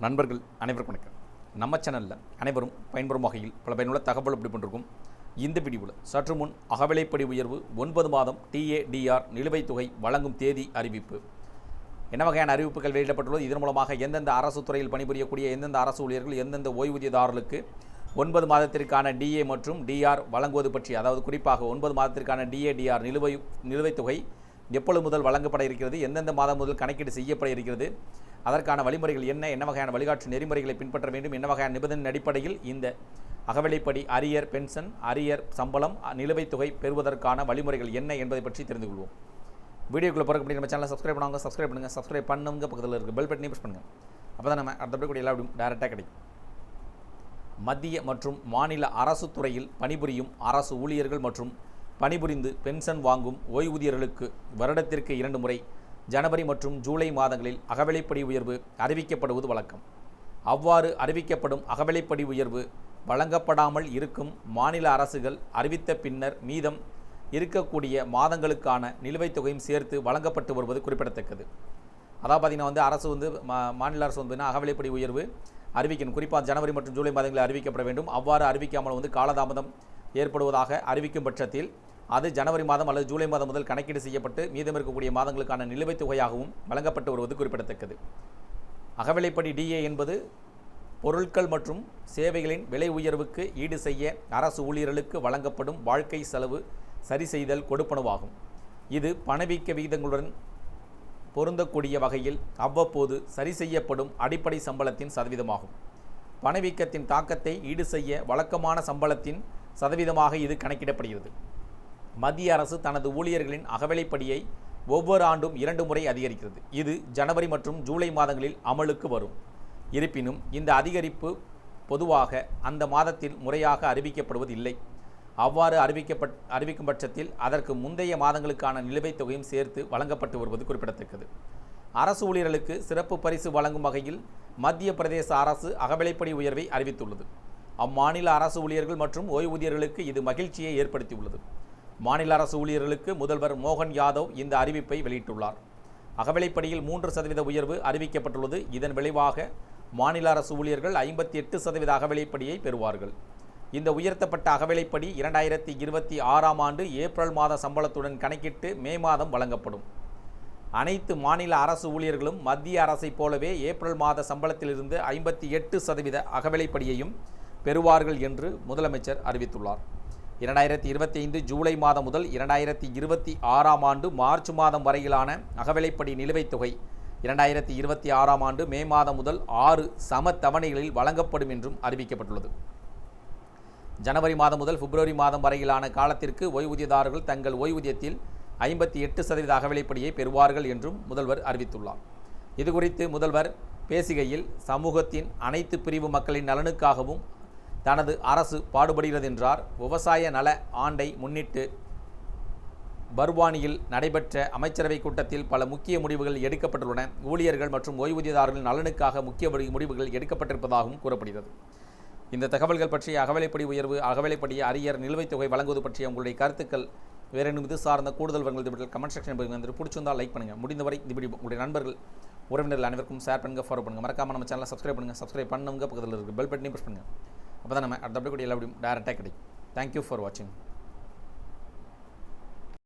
நண்பர்கள் அனைவருக்கும் வணக்கம். நம்ம சேனலில் அனைவரும் பயன்பெறும் வகையில் பல பயனுள்ள தகவல் இப்படி பண்ணிருக்கும். இந்த வீடியோவில் சற்று முன் அகவிலைப்படி உயர்வு 9 மாதம் TADR நிலுவைத் தொகை வழங்கும் தேதி அறிவிப்பு. என்ன வகையான அறிவிப்புகள் வெளியிடப்பட்டுள்ளது, இதன் மூலமாக எந்தெந்த அரசு துறையில் பணிபுரியக்கூடிய எந்தெந்த அரசு ஊழியர்கள் எந்தெந்த ஓய்வூதியதாரர்களுக்கு 9 மாதத்திற்கான DA மற்றும் DR வழங்குவது பற்றி, அதாவது குறிப்பாக 9 மாதத்திற்கான DADR நிலுவைத் தொகை எப்பொழுது முதல் வழங்கப்பட இருக்கிறது, எந்தெந்த மாதம் முதல் கணக்கீடு செய்யப்பட இருக்கிறது, அதற்கான வழிமுறைகள் என்ன வகையான வழிகாட்டு நெறிமுறைகளை பின்பற்ற வேண்டும், என்ன வகையான நிபந்தனை அடிப்படையில் இந்த அகவிலைப்படி அரியர் பென்ஷன், அரியர் சம்பளம், நிலுவைத் தொகை பெறுவதற்கான வழிமுறைகள் என்ன என்பதை பற்றி தெரிந்து கொள்வோம். வீடியோக்குள்ளே போகிறப்படி நம்ம சேனலை சப்ஸ்கிரைப் பண்ணுங்கள். சப்ஸ்கிரைப் பண்ணுங்க, பக்கத்தில் இருக்க பெல் பட்டனை ப்ரெஸ் பண்ணுங்கள். அப்போ தான் நம்ம அடுத்தபடி கூட எல்லா டேரெக்டாக கிடைக்கும். மத்திய மற்றும் மாநில அரசு துறையில் பணிபுரியும் அரசு ஊழியர்கள் மற்றும் பணிபுரிந்து பென்ஷன் வாங்கும் ஓய்வூதியர்களுக்கு வருடத்திற்கு 2 முறை ஜனவரி மற்றும் ஜூலை மாதங்களில் அகவிலைப்படி உயர்வு அறிவிக்கப்படுவது வழக்கம். அவ்வாறு அறிவிக்கப்படும் அகவிலைப்படி உயர்வு வழங்கப்படாமல் இருக்கும் மாநில அரசுகள் அறிவித்த பின்னர் மீதம் இருக்கக்கூடிய மாதங்களுக்கான நிலுவைத் தொகையும் சேர்த்து வழங்கப்பட்டு வருவது குறிப்பிடத்தக்கது. அதாவது பார்த்திங்கன்னா அரசு மாநில அரசு அகவிலைப்படி உயர்வு அறிவிக்கணும். குறிப்பாக ஜனவரி மற்றும் ஜூலை மாதங்களில் அறிவிக்கப்பட வேண்டும். அவ்வாறு அறிவிக்காமல் காலதாமதம் ஏற்படுவதாக அறிவிக்கும் பட்சத்தில் அது ஜனவரி மாதம் அல்லது ஜூலை மாதம் முதல் கணக்கீடு செய்யப்பட்டு மீதம் இருக்கக்கூடிய மாதங்களுக்கான நிலுவைத் தொகையாகவும் வழங்கப்பட்டு வருவது குறிப்பிடத்தக்கது. அகவிலைப்படி DA என்பது பொருட்கள் மற்றும் சேவைகளின் விலை உயர்வுக்கு ஈடு செய்ய அரசு ஊழியர்களுக்கு வழங்கப்படும் வாழ்க்கை செலவு சரி செய்தல் கொடுப்பனவாகும். இது பணவீக்க விகிதங்களுடன் பொருந்தக்கூடிய வகையில் அவ்வப்போது சரி செய்யப்படும் அடிப்படை சம்பளத்தின் சதவீதமாகும். பணவீக்கத்தின் தாக்கத்தை ஈடு செய்ய வழக்கமான சம்பளத்தின் சதவீதமாக இது கணக்கிடப்படுகிறது. மத்திய அரசு தனது ஊழியர்களின் அகவிலைப்படியை ஒவ்வொரு ஆண்டும் 2 முறை அதிகரிக்கிறது. இது ஜனவரி மற்றும் ஜூலை மாதங்களில் அமலுக்கு வரும். இருப்பினும் இந்த அதிகரிப்பு பொதுவாக அந்த மாதத்தில் முறையாக அறிவிக்கப்படுவது இல்லை. அவ்வாறு அறிவிக்கும் பட்சத்தில் அதற்கு முந்தைய மாதங்களுக்கான நிலுவைத் தொகையும் சேர்த்து வழங்கப்பட்டு வருவது குறிப்பிடத்தக்கது. அரசு ஊழியர்களுக்கு சிறப்பு பரிசு வழங்கும் வகையில் மத்திய பிரதேச அரசு அகவிலைப்படி உயர்வை அறிவித்துள்ளது. அம்மாநில அரசு ஊழியர்கள் மற்றும் ஓய்வூதியர்களுக்கு இது மகிழ்ச்சியை ஏற்படுத்தியுள்ளது. மாநில அரசு ஊழியர்களுக்கு முதல்வர் மோகன் யாதவ் இந்த அறிவிப்பை வெளியிட்டுள்ளார். அகவிலைப்படியில் 3% உயர்வு அறிவிக்கப்பட்டுள்ளது. இதன் விளைவாக மாநில அரசு ஊழியர்கள் 58% அகவிலைப்படியை பெறுவார்கள். இந்த உயர்த்தப்பட்ட அகவிலைப்படி 2026ஆம் ஆண்டு ஏப்ரல் மாத சம்பளத்துடன் கணக்கிட்டு மே மாதம் வழங்கப்படும். அனைத்து மாநில அரசு ஊழியர்களும் மத்திய அரசைப் போலவே ஏப்ரல் மாத சம்பளத்திலிருந்து 58% அகவிலைப்படியையும் பெறுவார்கள் என்று முதலமைச்சர் அறிவித்துள்ளார். 2025 ஜூலை மாதம் முதல் 2026ஆம் ஆண்டு மார்ச் மாதம் வரையிலான அகவிலைப்படி நிலுவைத் தொகை 2026ஆம் ஆண்டு மே மாதம் முதல் 6 சம தவணைகளில் வழங்கப்படும் என்றும் அறிவிக்கப்பட்டுள்ளது. ஜனவரி மாதம் முதல் பிப்ரவரி மாதம் வரையிலான காலத்திற்கு ஓய்வூதியதாரர்கள் தங்கள் ஓய்வூதியத்தில் 58% அகவிலைப்படியை பெறுவார்கள் என்றும் முதல்வர் அறிவித்துள்ளார். இதுகுறித்து முதல்வர் பேசுகையில், சமூகத்தின் அனைத்து பிரிவு மக்களின் நலனுக்காகவும் தனது அரசு பாடுபடுகிறது என்றார். விவசாய நல ஆண்டை முன்னிட்டு பர்வானியில் நடைபெற்ற அமைச்சரவை கூட்டத்தில் பல முக்கிய முடிவுகள் எடுக்கப்பட்டுள்ளன. ஊழியர்கள் மற்றும் ஓய்வூதியதாரர்கள் நலனுக்காக முக்கிய முடிவுகள் எடுக்கப்பட்டிருப்பதாகவும் கூறப்படுகிறது. இந்த தகவல்கள் பற்றிய அகவிலைப்படி உயர்வு, அகவிலைப்படி அரியர் நிலுவைத் தொகை வழங்குவது பற்றிய உங்களுடைய கருத்துக்கள் வேறு இது சார்ந்த கூடுதல் வருங்கள் கமெண்ட் செக்ஷன் பிடிச்சிருந்தால் லைக் பண்ணுங்கள். முடிந்தவரை இந்த வீடியோ உங்களுடைய நண்பர்கள் உறவினர்கள் அனைவருக்கும் ஷேர் பண்ணுங்கள், ஃபாலோ பண்ணுங்கள். மறக்காமல் நம்ம சேனலை சப்ஸ்கிரைப் பண்ணுங்க, பக்கத்தில் இருக்க பெல் பட்டனையும் ப்ரெஸ் பண்ணுங்கள். அப்போ தான் நம்ம அடுத்த கூட எல்லா வீடியோ டேரெக்டாக கிடைக்கும். தேங்க்யூ ஃபார் வாட்சிங்.